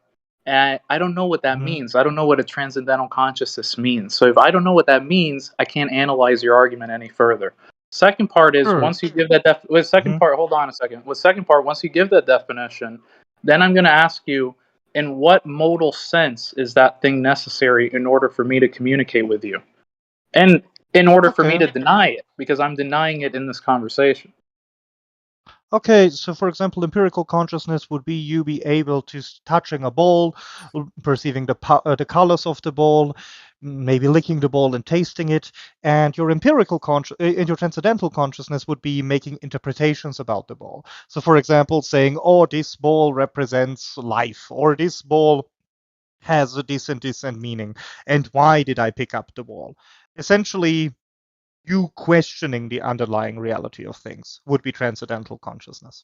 And I don't know what that Mhm. means. I don't know what a transcendental consciousness means. So if I don't know what that means, I can't analyze your argument any further. Second part is Sure. once you give that second Mhm. part, hold on a second. With second part, once you give that definition, then I'm going to ask you, in what modal sense is that thing necessary in order for me to communicate with you? And in order for me Okay. to deny it, because I'm denying it in this conversation. Okay, so for example, empirical consciousness would be you be able to touching a ball, perceiving the colors of the ball, maybe licking the ball and tasting it, and your and your transcendental consciousness would be making interpretations about the ball. So, for example, saying, "Oh, this ball represents life," or "This ball has this and meaning," and why did I pick up the ball? Essentially, you questioning the underlying reality of things would be transcendental consciousness.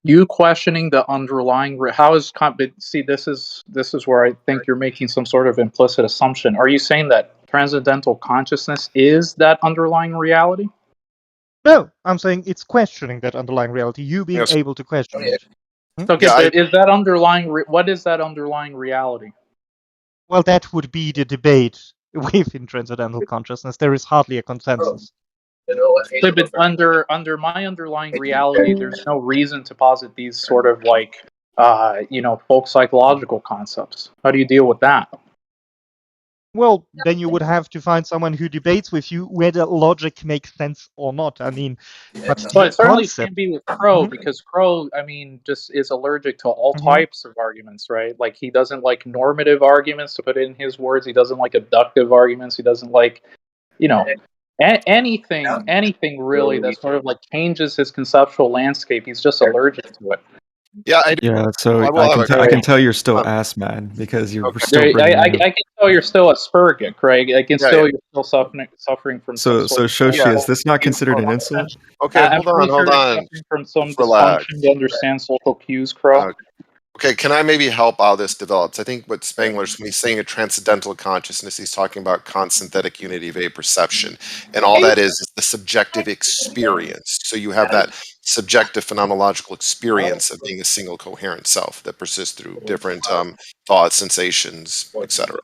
You questioning the underlying how is see this is where I think you're making some sort of implicit assumption. Are you saying that transcendental consciousness is that underlying reality? No, I'm saying it's questioning that underlying reality, you being Yes. able to question it. Okay, Yeah, but is that underlying what is that underlying reality? Well, that would be the debate within transcendental consciousness. There is hardly a consensus. But under my underlying reality, there's no reason to posit these sort of like folk psychological concepts. How do you deal with that? Well, then you would have to find someone who debates with you whether logic makes sense or not. I mean, but Well, the it certainly concept. can't be with Crow, Mhm. because Crow, I mean, just is allergic to all Mhm. types of arguments, right? Like, he doesn't like normative arguments, to put it in his words. He doesn't like abductive arguments. He doesn't like, anything really that sort of like changes his conceptual landscape. He's just allergic to it. Yeah, Yeah, so I will have I a can tell you're still um, ass mad because you're okay. still bringing I up. can tell you're still Aspergic, Craig. I can Yeah, still you're still suffering from some So sort of Shoshi, Yeah. is this not considered an insult? Okay, I'm hold on, pretty sure hold you're on. suffering from some Relax. dysfunction to understand social cues, Crow. Okay, can I maybe help how this develops? I think what Spengler's, when he's saying a transcendental consciousness, he's talking about consynthetic unity of a perception. And all that is the subjective experience. So you have that subjective phenomenological experience of being a single coherent self that persists through different thoughts, sensations, etc.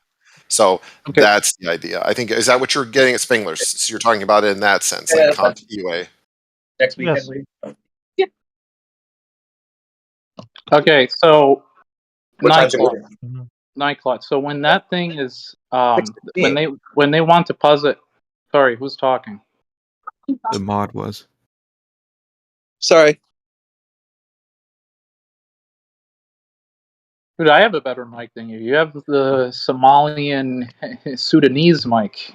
So Okay. that's the idea. I think, is that what you're getting at Spengler's? So you're talking about it in that sense, like Kant UA. Yes. Okay, so Mhm. Nightclot. So when that thing is when they want to posit, sorry, who's talking? The mod was. Sorry. Dude, I have a better mic than you. You have the Somalian Sudanese mic.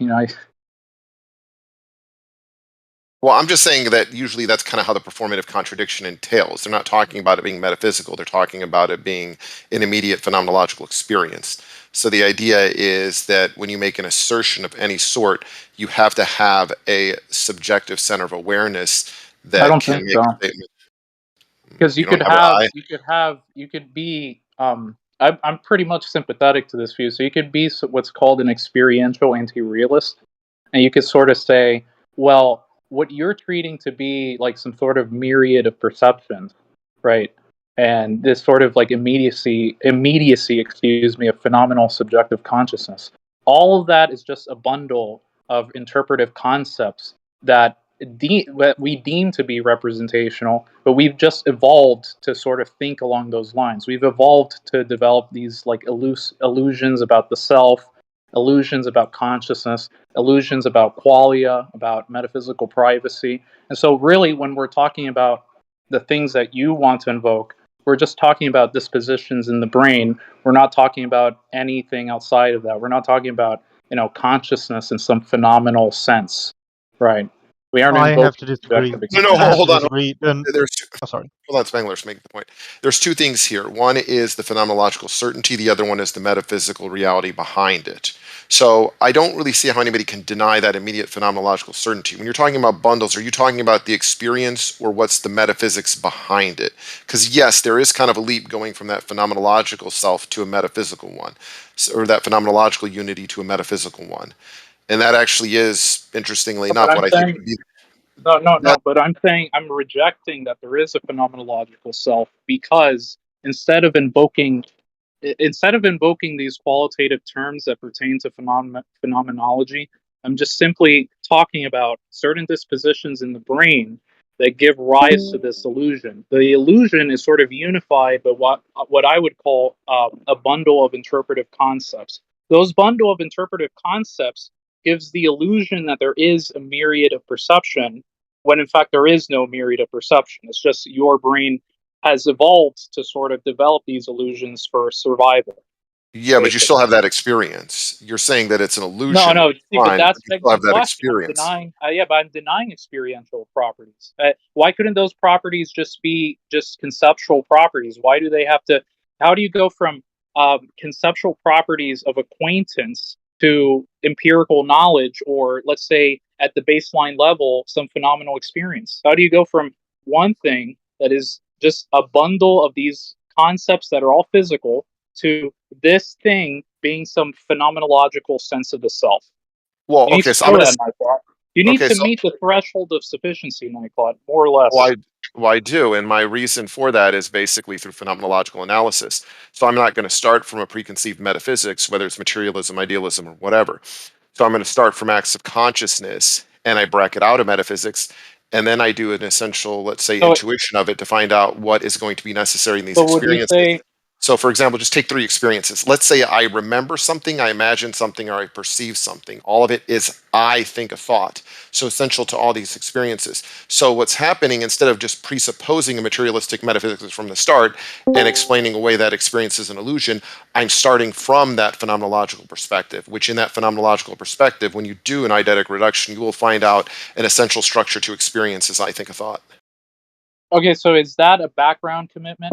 Well, I'm just saying that usually that's kind of how the performative contradiction entails. They're not talking about it being metaphysical. They're talking about it being an immediate phenomenological experience. So the idea is that when you make an assertion of any sort, you have to have a subjective center of awareness that I don't can think make so. a statement. Because You don't have an you could be. I'm pretty much sympathetic to this view. So you could be what's called an experiential anti-realist, and you could sort of say, well, what you're treating to be like some sort of myriad of perceptions, right? And this sort of like immediacy, excuse me, of phenomenal subjective consciousness. All of that is just a bundle of interpretive concepts that that we deem to be representational, but we've just evolved to sort of think along those lines. We've evolved to develop these like illusions about the self, illusions about consciousness, illusions about qualia, about metaphysical privacy. And so really when we're talking about the things that you want to invoke, we're just talking about dispositions in the brain. We're not talking about anything outside of that. We're not talking about, consciousness in some phenomenal sense, right? We aren't I have invoking to disagree. subjective No, I have hold to on. disagree. There's Oh, sorry. Hold on, Spengler's making the point. There's two things here. One is the phenomenological certainty. The other one is the metaphysical reality behind it. So I don't really see how anybody can deny that immediate phenomenological certainty. When you're talking about bundles, are you talking about the experience or what's the metaphysics behind it? Because yes, there is kind of a leap going from that phenomenological self to a metaphysical one, or that phenomenological unity to a metaphysical one. And that actually is, interestingly enough, what I think would be No, that. but I'm rejecting that there is a phenomenological self, because instead of invoking these qualitative terms that pertain to phenomenology, I'm just simply talking about certain dispositions in the brain that give rise to this illusion. The illusion is sort of unified by what I would call a bundle of interpretive concepts. Those bundle of interpretive concepts gives the illusion that there is a myriad of perception, when in fact there is no myriad of perception. It's just your brain has evolved to sort of develop these illusions for survival. Yeah, but you still Basically. have that experience. You're saying that it's an illusion, No. which is See, but fine, but that's you begs still the have that question. I'm experience. denying. Yeah, but I'm denying experiential properties. Why couldn't those properties just be just conceptual properties? Why do they have to? How do you go from conceptual properties of acquaintance to empirical knowledge, or let's say at the baseline level, some phenomenal experience? How do you go from one thing that is just a bundle of these concepts that are all physical to this thing being some phenomenological sense of the self? Well, You need okay, to so show that, Nightclot. You need okay, to so meet the threshold of sufficiency, Nightclot, more or less. well, I do, and my reason for that is basically through phenomenological analysis. So I'm not going to start from a preconceived metaphysics, whether it's materialism, idealism, or whatever. So I'm going to start from acts of consciousness and I bracket out of metaphysics, and then I do an essential, let's say, So, intuition of it to find out what is going to be necessary in these so would you experiences. say, So, for example, just take 3 experiences. Let's say I remember something, I imagine something, or I perceive something. All of it is I think a thought. So, essential to all these experiences. So, what's happening, instead of just presupposing a materialistic metaphysics from the start and explaining away that experience is an illusion, I'm starting from that phenomenological perspective, which in that phenomenological perspective, when you do an eidetic reduction, you will find out an essential structure to experience as I think a thought. okay, so is that a background commitment?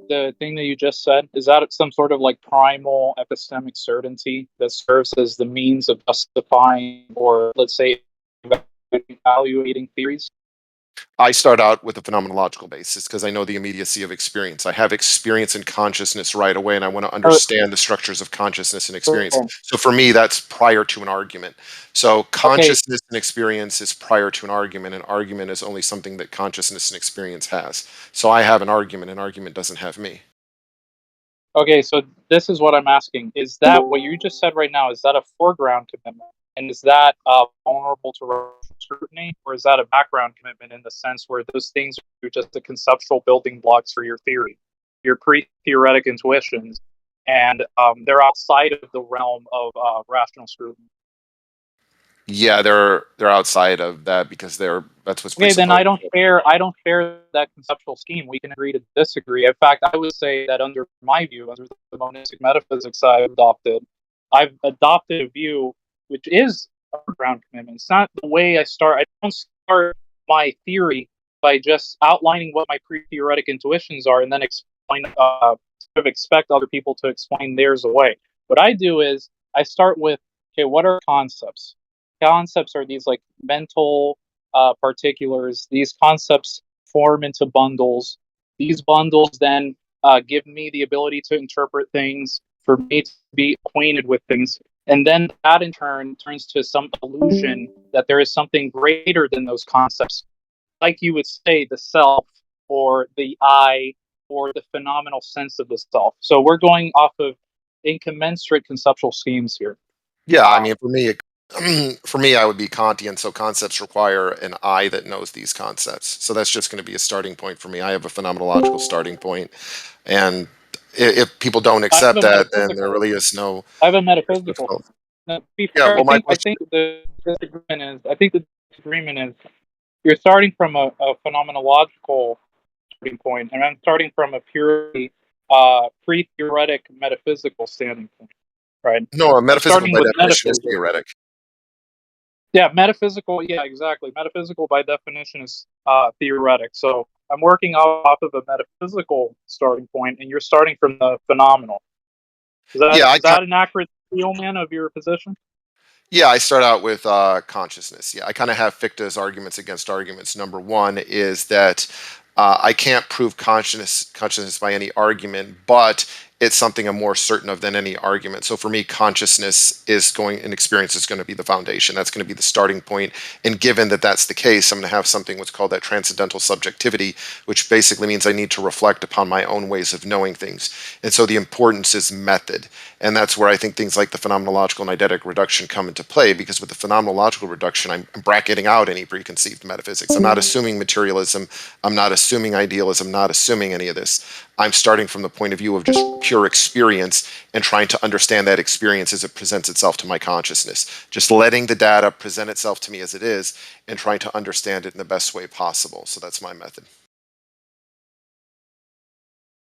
The thing that you just said, is that some sort of like primal epistemic certainty that serves as the means of justifying, or let's say evaluating theories? I start out with a phenomenological basis because I know the immediacy of experience. I have experience and consciousness right away, and I want to understand the structures of consciousness and experience. Okay. So for me, that's prior to an argument. So Okay. consciousness and experience is prior to an argument. An argument is only something that consciousness and experience has. So I have an argument doesn't have me. Okay, so this is what I'm asking. Is that what you just said right now? Is that a foreground commitment? And is that vulnerable to rational scrutiny? Or is that a background commitment in the sense where those things are just the conceptual building blocks for your theory, your pre-theoretic intuitions, and they're outside of the realm of rational scrutiny? Yeah, they're outside of that because that's what's Okay, then presupposed. I don't share that conceptual scheme. We can agree to disagree. In fact, I would say that under my view, under the monistic metaphysics I've adopted a view which is a ground commitment. It's not the way I start. I don't start my theory by just outlining what my pre-theoretic intuitions are and then sort of expect other people to explain theirs away. What I do is I start with, okay, what are concepts? Concepts are these like mental particulars. These concepts form into bundles. These bundles then give me the ability to interpret things, for me to be acquainted with things. And then that in turn turns to some illusion that there is something greater than those concepts. Like you would say, the self, or the I, or the phenomenal sense of the self. So we're going off of incommensurate conceptual schemes here. Yeah, I mean, for me, I would be Kantian. So concepts require an I that knows these concepts. So that's just going to be a starting point for me. I have a phenomenological starting point, and if people don't accept that, then there really is no. I have a metaphysical. Now, to be Yeah, fair, well, my I question. think the disagreement is you're starting from a phenomenological starting point, and I'm starting from a purely pre-theoretic metaphysical standing point, right? No, a I'm metaphysical starting by with definition is metaphysics. theoretic. Yeah, metaphysical. Yeah, exactly. Metaphysical by definition is theoretic. So I'm working off of a metaphysical starting point, and you're starting from the phenomenal. Yeah, Is that an accurate man of your position? Yeah, I start out with consciousness. Yeah, I kind of have Fichte's arguments against arguments. Number one is that I can't prove consciousness by any argument, but it's something I'm more certain of than any argument. So for me, consciousness is going, and experience is going to be the foundation. That's going to be the starting point. And given that that's the case, I'm going to have something what's called that transcendental subjectivity, which basically means I need to reflect upon my own ways of knowing things. And so the importance is method. And that's where I think things like the phenomenological and eidetic reduction come into play, because with the phenomenological reduction, I'm bracketing out any preconceived metaphysics. I'm not assuming materialism. I'm not assuming idealism, not assuming any of this. I'm starting from the point of view of just pure experience and trying to understand that experience as it presents itself to my consciousness. Just letting the data present itself to me as it is and trying to understand it in the best way possible. So that's my method.